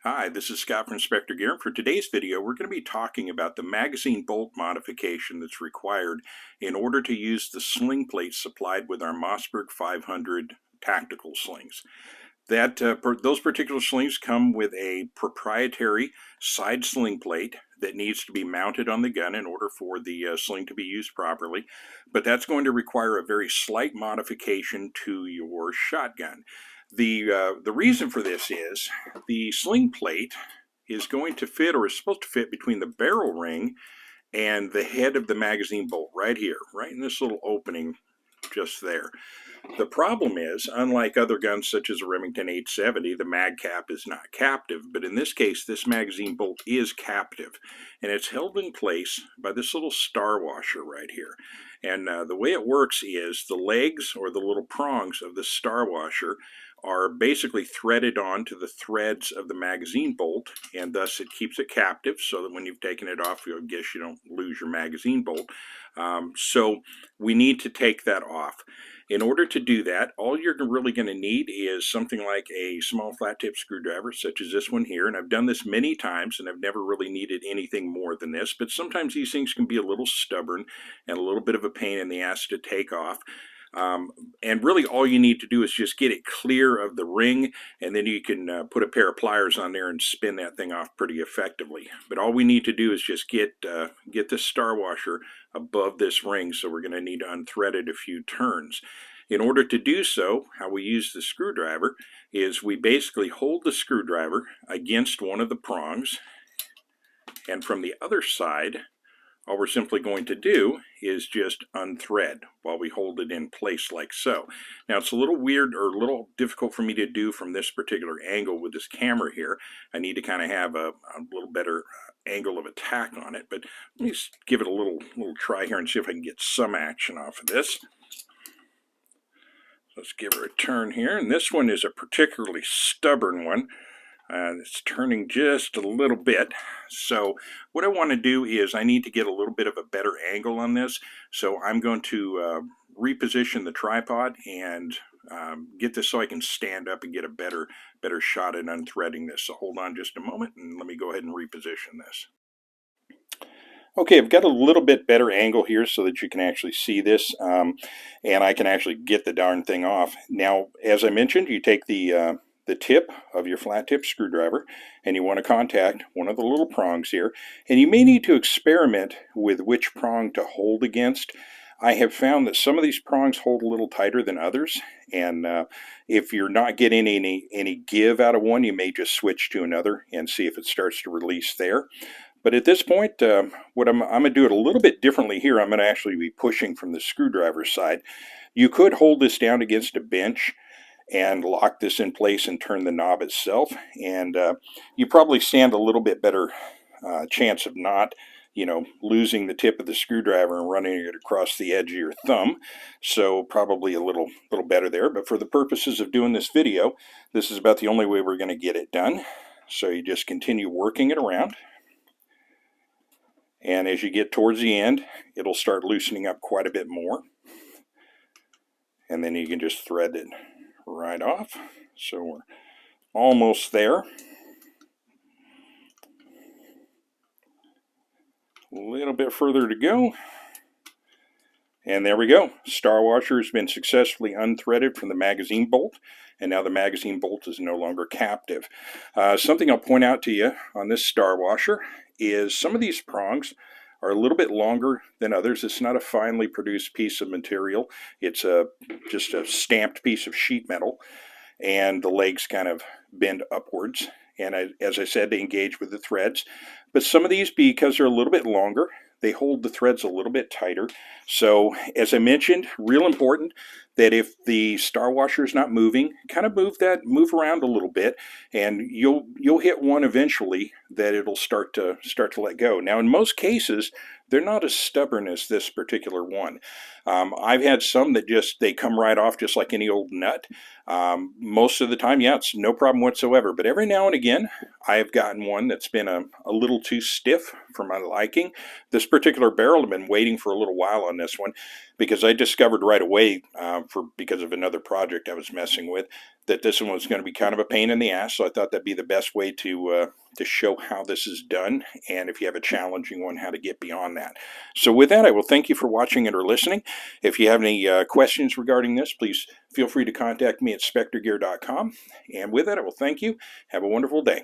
Hi, this is Scott from Inspector Gear, and for today's video we're going to be talking about the magazine bolt modification that's required in order to use the sling plates supplied with our Mossberg 500 tactical slings. Those particular slings come with a proprietary side sling plate that needs to be mounted on the gun in order for the sling to be used properly, but that's going to require a very slight modification to your shotgun. The reason for this is the sling plate is going to fit, or is supposed to fit, between the barrel ring and the head of the magazine bolt right here, right in this little opening just there. The problem is, unlike other guns such as a Remington 870, the mag cap is not captive, but in this case this magazine bolt is captive, and it's held in place by this little star washer right here. And the way it works is the legs, or the little prongs of the star washer, are basically threaded onto the threads of the magazine bolt, and thus it keeps it captive so that when you've taken it off, I guess you don't lose your magazine bolt. So we need to take that off. In order to do that, all you're really going to need is something like a small flat tip screwdriver, such as this one here. And I've done this many times, and I've never really needed anything more than this. But sometimes these things can be a little stubborn and a little bit of a pain in the ass to take off. And really all you need to do is just get it clear of the ring, and then you can put a pair of pliers on there and spin that thing off pretty effectively. But all we need to do is just get this star washer above this ring, so we're going to need to unthread it a few turns. In order to do so, how we use the screwdriver is we basically hold the screwdriver against one of the prongs, and from the other side, all we're simply going to do is just unthread while we hold it in place like so. Now it's a little weird, or a little difficult for me to do from this particular angle with this camera here. I need to kind of have a little better angle of attack on it, but let me just give it a little try here and see if I can get some action off of this. Let's give her a turn here, and this one is a particularly stubborn one. It's turning just a little bit. So what I want to do is I need to get a little bit of a better angle on this. So I'm going to reposition the tripod and get this so I can stand up and get a better shot at unthreading this. So hold on just a moment and let me go ahead and reposition this. Okay, I've got a little bit better angle here so that you can actually see this, and I can actually get the darn thing off. Now, as I mentioned, you take the tip of your flat tip screwdriver, and you want to contact one of the little prongs here, and you may need to experiment with which prong to hold against. I have found that some of these prongs hold a little tighter than others, and if you're not getting any give out of one, you may just switch to another and see if it starts to release there. But at this point, what I'm going to do it a little bit differently here. I'm going to actually be pushing from the screwdriver side. You could hold this down against a bench and lock this in place and turn the knob itself, and you probably stand a little bit better chance of not, losing the tip of the screwdriver and running it across the edge of your thumb. So probably a little better there. But for the purposes of doing this video, this is about the only way we're going to get it done. So you just continue working it around, and as you get towards the end, it'll start loosening up quite a bit more, and then you can just thread it right off. So we're almost there. A little bit further to go. And there we go. Star washer has been successfully unthreaded from the magazine bolt, and now the magazine bolt is no longer captive. Something I'll point out to you on this star washer is some of these prongs are a little bit longer than others. It's not a finely produced piece of material. It's just a stamped piece of sheet metal, and the legs kind of bend upwards. And as I said, they engage with the threads. But some of these, because they're a little bit longer, they hold the threads a little bit tighter. So as I mentioned, real important that if the star washer is not moving, kind of move around a little bit, and you'll hit one eventually that it'll start to let go. Now in most cases, they're not as stubborn as this particular one. I've had some that they come right off just like any old nut. Most of the time, yeah, it's no problem whatsoever. But every now and again, I've gotten one that's been a little too stiff for my liking. This particular barrel, I've been waiting for a little while on this one because I discovered right away, because of another project I was messing with, that this one was going to be kind of a pain in the ass. So I thought that'd be the best way to show how this is done, and if you have a challenging one, how to get beyond that. So with that, I will thank you for watching and or listening. If you have any questions regarding this, please feel free to contact me at spectorgear.com. And with that, I will thank you. Have a wonderful day.